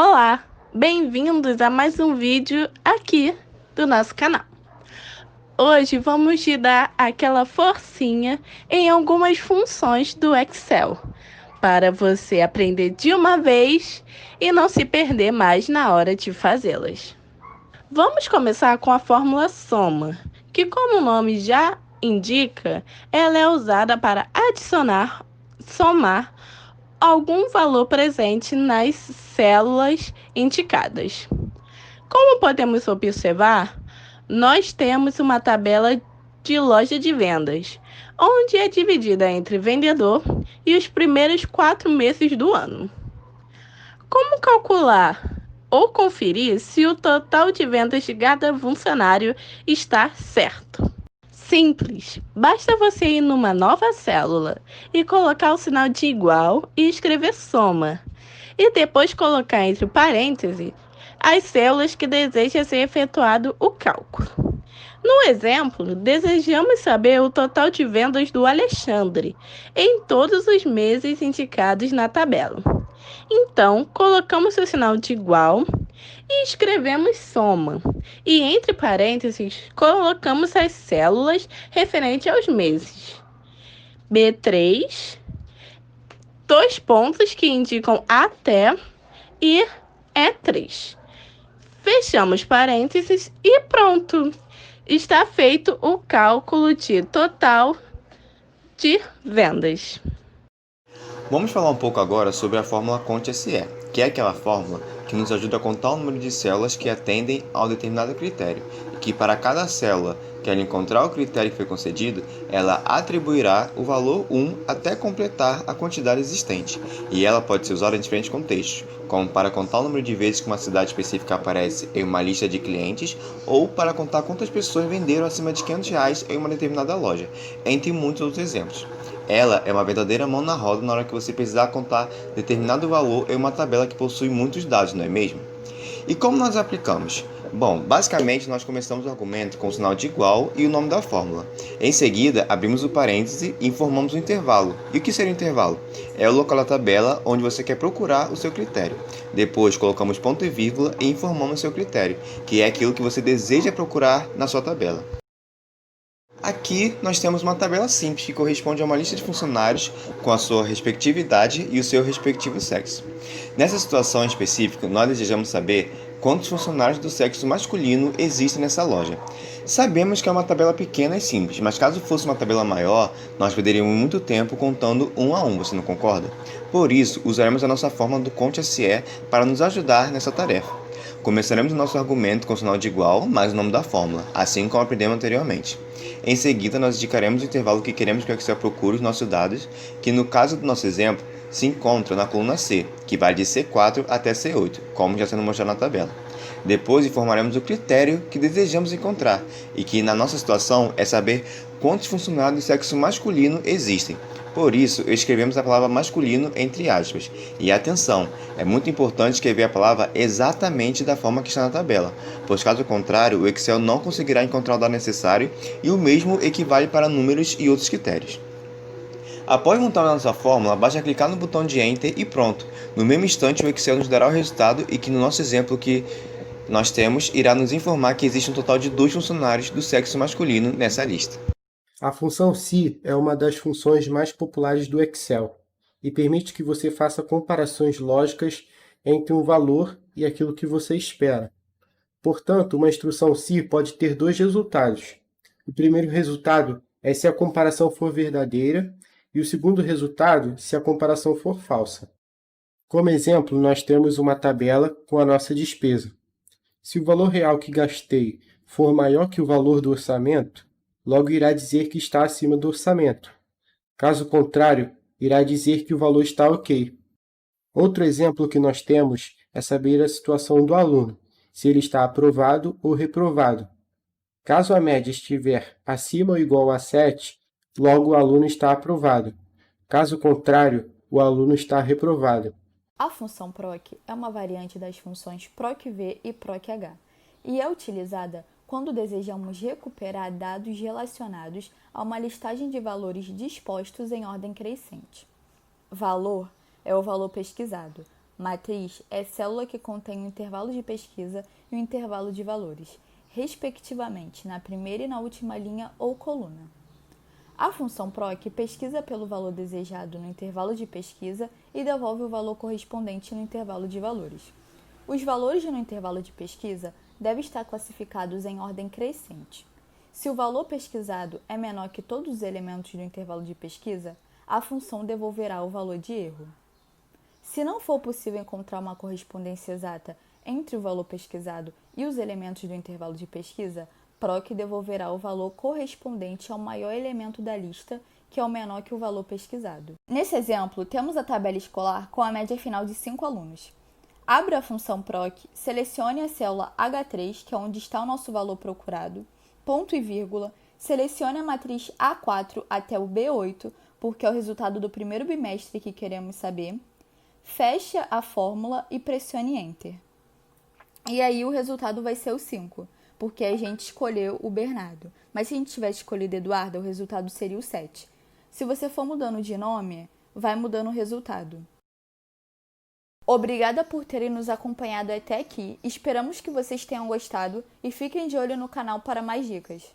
Olá, bem-vindos a mais um vídeo aqui do nosso canal. Hoje vamos te dar aquela forcinha em algumas funções do Excel, para você aprender de uma vez e não se perder mais na hora de fazê-las. Vamos começar com a fórmula soma, que como o nome já indica, ela é usada para adicionar, somar algum valor presente nas células indicadas. Como podemos observar, nós temos uma tabela de loja de vendas, onde é dividida entre vendedor e os primeiros 4 meses do ano. Como calcular ou conferir se o total de vendas de cada funcionário está certo? Simples, basta você ir numa nova célula e colocar o sinal de igual e escrever soma, e depois colocar entre parênteses as células que deseja ser efetuado o cálculo. No exemplo, desejamos saber o total de vendas do Alexandre em todos os meses indicados na tabela. Então, colocamos o sinal de igual e escrevemos soma. E entre parênteses, colocamos as células referentes aos meses. B3, dois pontos que indicam até e E3. Fechamos parênteses e pronto! Está feito o cálculo de total de vendas. Vamos falar um pouco agora sobre a fórmula Conte-SE, que é aquela fórmula que nos ajuda a contar o número de células que atendem a um determinado critério, e que para cada célula que ela encontrar o critério que foi concedido, ela atribuirá o valor 1 até completar a quantidade existente, e ela pode ser usada em diferentes contextos, como para contar o número de vezes que uma cidade específica aparece em uma lista de clientes, ou para contar quantas pessoas venderam acima de R$ 500 em uma determinada loja, entre muitos outros exemplos. Ela é uma verdadeira mão na roda na hora que você precisar contar determinado valor em uma tabela que possui muitos dados, não é mesmo? E como nós aplicamos? Bom, basicamente nós começamos o argumento com o sinal de igual e o nome da fórmula. Em seguida, abrimos o parêntese e informamos o intervalo. E o que seria o intervalo? É o local da tabela onde você quer procurar o seu critério. Depois, colocamos ponto e vírgula e informamos o seu critério, que é aquilo que você deseja procurar na sua tabela. Aqui nós temos uma tabela simples que corresponde a uma lista de funcionários com a sua respectiva idade e o seu respectivo sexo. Nessa situação específica, nós desejamos saber quantos funcionários do sexo masculino existem nessa loja. Sabemos que é uma tabela pequena e simples, mas caso fosse uma tabela maior, nós perderíamos muito tempo contando um a um, você não concorda? Por isso, usaremos a nossa fórmula do Conte-SE para nos ajudar nessa tarefa. Começaremos o nosso argumento com o sinal de igual mais o nome da fórmula, assim como aprendemos anteriormente. Em seguida, nós indicaremos o intervalo que queremos que o Excel procure os nossos dados, que no caso do nosso exemplo, se encontra na coluna C, que vai de C4 até C8, como já sendo mostrado na tabela. Depois informaremos o critério que desejamos encontrar, e que na nossa situação é saber quantos funcionários do sexo masculino existem. Por isso, escrevemos a palavra masculino entre aspas. E atenção, é muito importante escrever a palavra exatamente da forma que está na tabela, pois caso contrário, o Excel não conseguirá encontrar o dado necessário e o mesmo equivale para números e outros critérios. Após montar a nossa fórmula, basta clicar no botão de Enter e pronto. No mesmo instante, o Excel nos dará o resultado e que no nosso exemplo que nós temos, irá nos informar que existe um total de 2 funcionários do sexo masculino nessa lista. A função se é uma das funções mais populares do Excel e permite que você faça comparações lógicas entre um valor e aquilo que você espera. Portanto, uma instrução se pode ter dois resultados. O primeiro resultado é se a comparação for verdadeira e o segundo resultado se a comparação for falsa. Como exemplo, nós temos uma tabela com a nossa despesa. Se o valor real que gastei for maior que o valor do orçamento, logo irá dizer que está acima do orçamento. Caso contrário, irá dizer que o valor está ok. Outro exemplo que nós temos é saber a situação do aluno, se ele está aprovado ou reprovado. Caso a média estiver acima ou igual a 7, logo o aluno está aprovado. Caso contrário, o aluno está reprovado. A função proc é uma variante das funções procv e proch e é utilizada quando desejamos recuperar dados relacionados a uma listagem de valores dispostos em ordem crescente. Valor é o valor pesquisado. Matriz é célula que contém o intervalo de pesquisa e o intervalo de valores, respectivamente, na primeira e na última linha ou coluna. A função PROC pesquisa pelo valor desejado no intervalo de pesquisa e devolve o valor correspondente no intervalo de valores. Os valores no intervalo de pesquisa devem estar classificados em ordem crescente. Se o valor pesquisado é menor que todos os elementos do intervalo de pesquisa, a função devolverá o valor de erro. Se não for possível encontrar uma correspondência exata entre o valor pesquisado e os elementos do intervalo de pesquisa, PROC devolverá o valor correspondente ao maior elemento da lista, que é o menor que o valor pesquisado. Nesse exemplo, temos a tabela escolar com a média final de 5 alunos. Abra a função PROC, selecione a célula H3, que é onde está o nosso valor procurado, ponto e vírgula, selecione a matriz A4 até o B8, porque é o resultado do primeiro bimestre que queremos saber, feche a fórmula e pressione Enter. E aí o resultado vai ser o 5, porque a gente escolheu o Bernardo. Mas se a gente tivesse escolhido Eduardo, o resultado seria o 7. Se você for mudando de nome, vai mudando o resultado. Obrigada por terem nos acompanhado até aqui. Esperamos que vocês tenham gostado e fiquem de olho no canal para mais dicas.